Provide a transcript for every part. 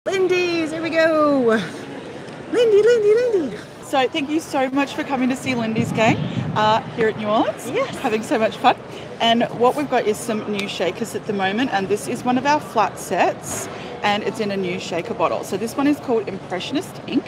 Lindy's, here we go. Lindy. So thank you so much for coming to see Lindy's gang here at New Orleans. Yes. Having so much fun. And what we've got is some new shakers at the moment, and this is one of our flat sets, and it's in a new shaker bottle. So this one is called Impressionist Ink,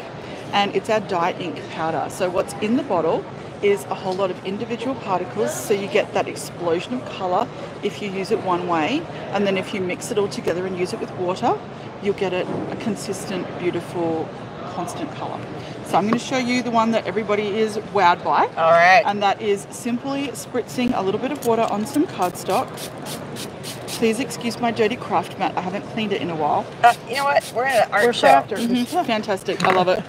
and it's our dye ink powder. So what's in the bottle is a whole lot of individual particles, so you get that explosion of colour if you use it one way, and then if you mix it all together and use it with water, you'll get a consistent, beautiful, constant colour. So I'm going to show you the one that everybody is wowed by. All right. And that is simply spritzing a little bit of water on some cardstock. Please excuse my dirty craft mat. I haven't cleaned it in a while. You know what? We're at an art show. Fantastic. I love it.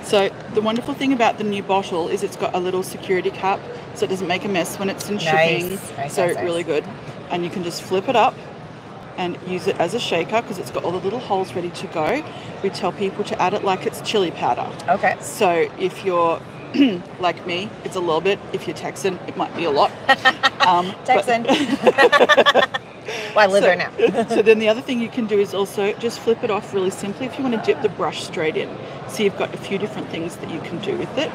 So the wonderful thing about the new bottle is it's got a little security cap, so it doesn't make a mess when it's in shipping. Nice. Really good. And you can just flip it up and use it as a shaker because it's got all the little holes ready to go. We tell people to add it like it's chili powder. Okay. So if you're like me, it's a little bit. If you're Texan, it might be a lot. Texan. Well, I live there now. So then the other thing you can do is also just flip it off really simply if you want to dip the brush straight in. So you've got a few different things that you can do with it.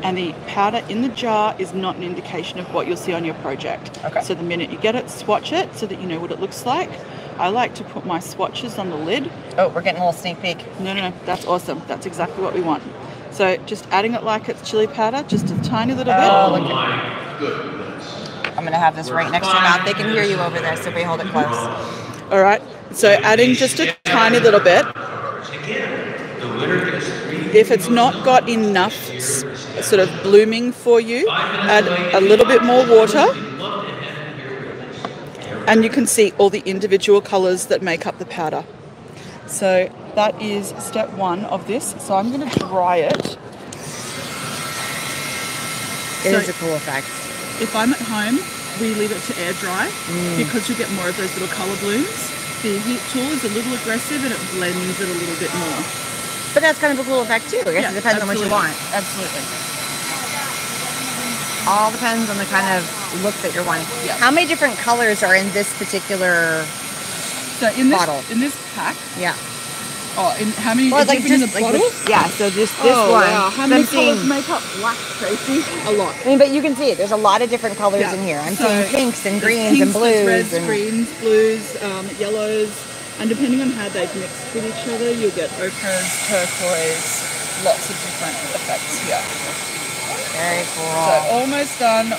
And the powder in the jar is not an indication of what you'll see on your project. Okay. So the minute you get it, swatch it so that you know what it looks like. I like to put my swatches on the lid. Oh, we're getting a little sneak peek. No, that's awesome. That's exactly what we want. So just adding it like it's chili powder, just a tiny little bit. Oh my goodness. I'm going to have this right next to your mouth. They can hear you over there, so we hold it close. All right. So adding just a tiny little bit. If it's not got enough sort of blooming for you, add a little bit more water. And you can see all the individual colours that make up the powder. So that is step one of this. So I'm going to dry it. It is a cool effect. If I'm at home, we leave it to air dry because you get more of those little colour blooms. The heat tool is a little aggressive and it blends it a little bit more. But that's kind of a cool effect too. I guess it depends on what you want. Absolutely. All depends on the kind of look that you're wanting. Yeah. How many different colors are in this particular bottle? In this pack? Yeah. Oh, in how many well, like in the bottle? Yeah, so just this one. Wow. How many colors make up black, Tracy? A lot. I mean, but you can see it. There's a lot of different colors in here. I'm seeing pinks and greens and blues. Reds, greens, blues, yellows. And depending on how they've mixed with each other, you'll get ochres, turquoise, lots of different effects here. Very cool. So almost done.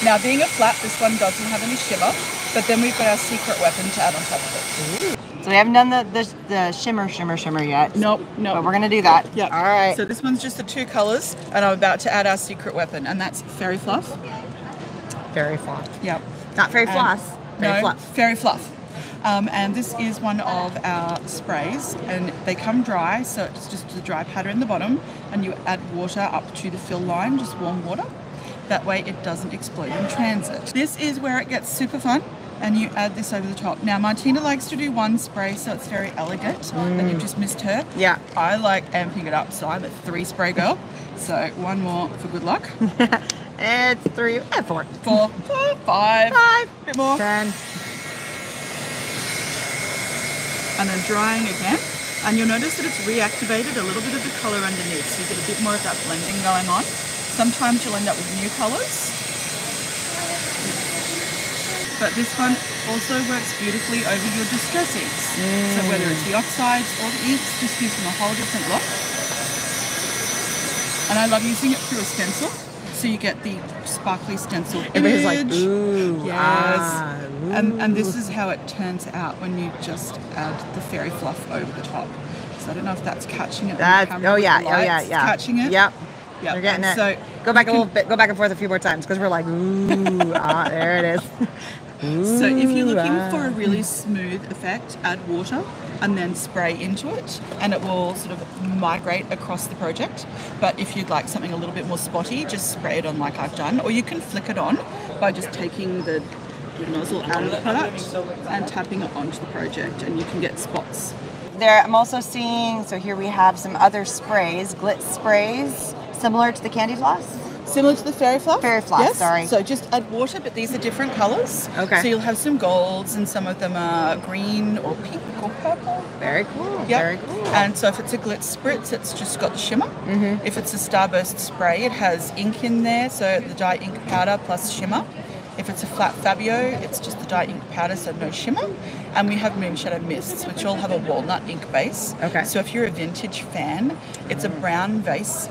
Now being a flat, this one doesn't have any shimmer, but then we've got our secret weapon to add on top of it. So we haven't done the shimmer yet. Nope. But we're going to do that. Yeah. All right. So this one's just the two colors, and I'm about to add our secret weapon, and that's fairy fluff. Fairy fluff. Yep. Not fairy floss. Fairy fluff. And this is one of our sprays, and they come dry, so it's just a dry powder in the bottom, and you add water up to the fill line, just warm water. That way it doesn't explode in transit. This is where it gets super fun, and you add this over the top. Now Martina likes to do one spray, so it's very elegant, and you've just missed her. Yeah. I like amping it up, so I'm a 3 spray girl. So one more for good luck. It's 3, 4. 4, 5, a bit more. 10. And then drying again, and you'll notice that it's reactivated a little bit of the colour underneath, so you get a bit more of that blending going on. Sometimes you'll end up with new colours, but this one also works beautifully over your distress inks. So whether it's the oxides or the inks, just gives them a whole different look. And I love using it through a stencil, so you get the sparkly stencil image. Everybody's like, ooh, yes. And this is how it turns out when you just add the fairy fluff over the top. So I don't know if that's catching it. Yeah. Catching it. Yep. You're getting it. So go back a little bit. Go back and forth a few more times because we're like, ooh, there it is. Ooh, so if you're looking for a really smooth effect, add water and then spray into it, and it will sort of migrate across the project. But if you'd like something a little bit more spotty, just spray it on like I've done, or you can flick it on by just taking the nozzle out of the product and tapping it onto the project, and you can get spots. There, I'm also seeing, so here we have some other sprays, glitz sprays, similar to the candy floss. Similar to the fairy fluff? Fairy fluff, yes. sorry. So just add water, but these are different colours. Okay. So you'll have some golds and some of them are green or pink or purple. Very cool. Yep. Very cool. And so if it's a glitz spritz, it's just got the shimmer. If it's a starburst spray, it has ink in there, so the dye ink powder plus shimmer. If it's a flat Fabio, it's just the dye ink powder, so no shimmer. And we have Moonshadow Mists, which all have a walnut ink base. Okay. So if you're a vintage fan, it's a brown base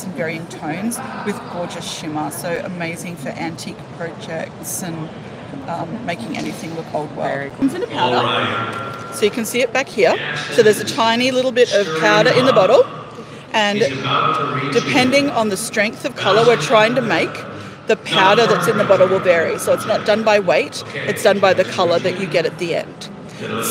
in varying tones with gorgeous shimmer. So amazing for antique projects and making anything look old well. Very cool. Comes in a powder. So you can see it back here. So there's a tiny little bit of powder in the bottle. And depending on the strength of colour we're trying to make, the powder that's in the bottle will vary. So it's not done by weight, it's done by the colour that you get at the end.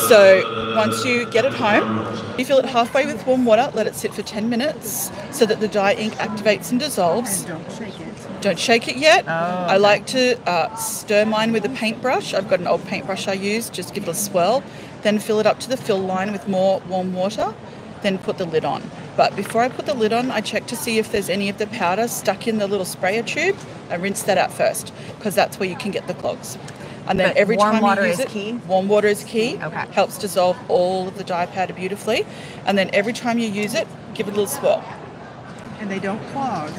So once you get it home, you fill it halfway with warm water, let it sit for 10 minutes so that the dye ink activates and dissolves. And don't shake it. Don't shake it yet. Oh, I like to stir mine with a paintbrush. I've got an old paintbrush I use, just give it a swirl. Then fill it up to the fill line with more warm water, then put the lid on. But before I put the lid on, I check to see if there's any of the powder stuck in the little sprayer tube. I rinse that out first because that's where you can get the clogs. And then But every warm time water you use is it, key? warm water is key. Okay. Helps dissolve all of the dye powder beautifully. And then every time you use it, give it a little swirl. And they don't clog,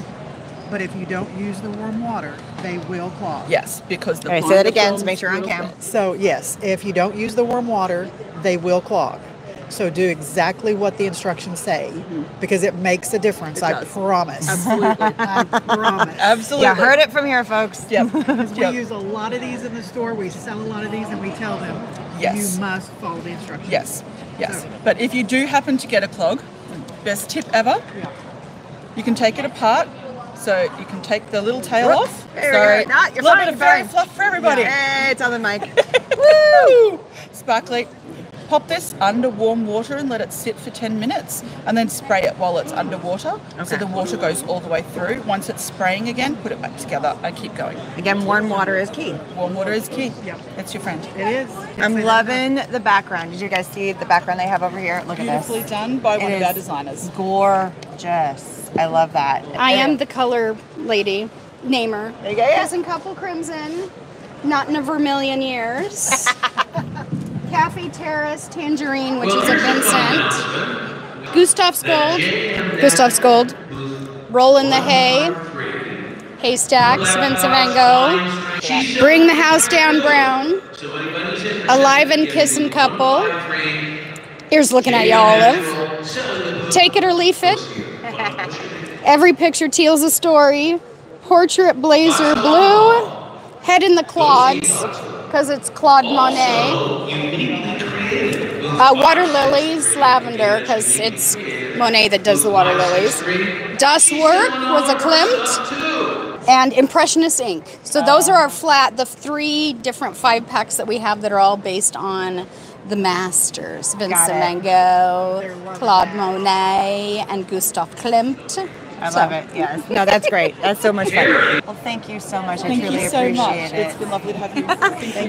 but if you don't use the warm water, they will clog. Yes, because the All right, say that binder again to films make sure on will camera. clog. So yes, if you don't use the warm water, they will clog. So do exactly what the instructions say because it makes a difference. I does. promise. Absolutely. I promise. Absolutely. You heard it from here, folks. Yep. We Yep. use a lot of these in the store. We sell a lot of these and we tell them Yes. you must follow the instructions. Yes, yes. So- But if you do happen to get a clog, best tip ever, Yeah. you can take it apart. So you can take the little tail Whoop. off. There we Sorry. go. No, you're a little fine, bit of you're fairy fine. fluff for everybody. Hey, it's on the mic. Woo! Sparkly. Pop this under warm water and let it sit for 10 minutes and then spray it while it's underwater. So Okay. the water goes all the way through. Once it's spraying again, put it back together and keep going. Again, warm water is key. Warm water is key. Yep. It's your friend. It is. I'm loving the background. Did you guys see the background they have over here? Look at Beautifully this. done by one It of our is designers. Gorgeous. I love that. I am the color lady, namer. There you go. Yeah. Cousin Couple Crimson, not in a vermilion years. Cafe Terrace Tangerine, which is a Vincent. Gustav's Gold. Roll in the Hay. Haystacks, Vincent Van Gogh. Bring the House Down Brown. Alive and Kissin' Couple. Here's looking at you, Olive. Take it or leave it. Every picture tells a story. Portrait Blazer Blue. Head in the Clods, because it's Claude Monet. Water Lilies Lavender, because it's Monet that does the water lilies. Dust Work was a Klimt. And Impressionist ink. So those are our the 3 different 5-packs that we have that are all based on the masters. Vincent Van Gogh, Claude Monet, and Gustav Klimt. I love it. Yes. No, that's great. That's so much fun. Well, thank you so much. I Thank truly you so appreciate much. it. It's been lovely to have you. Thank you.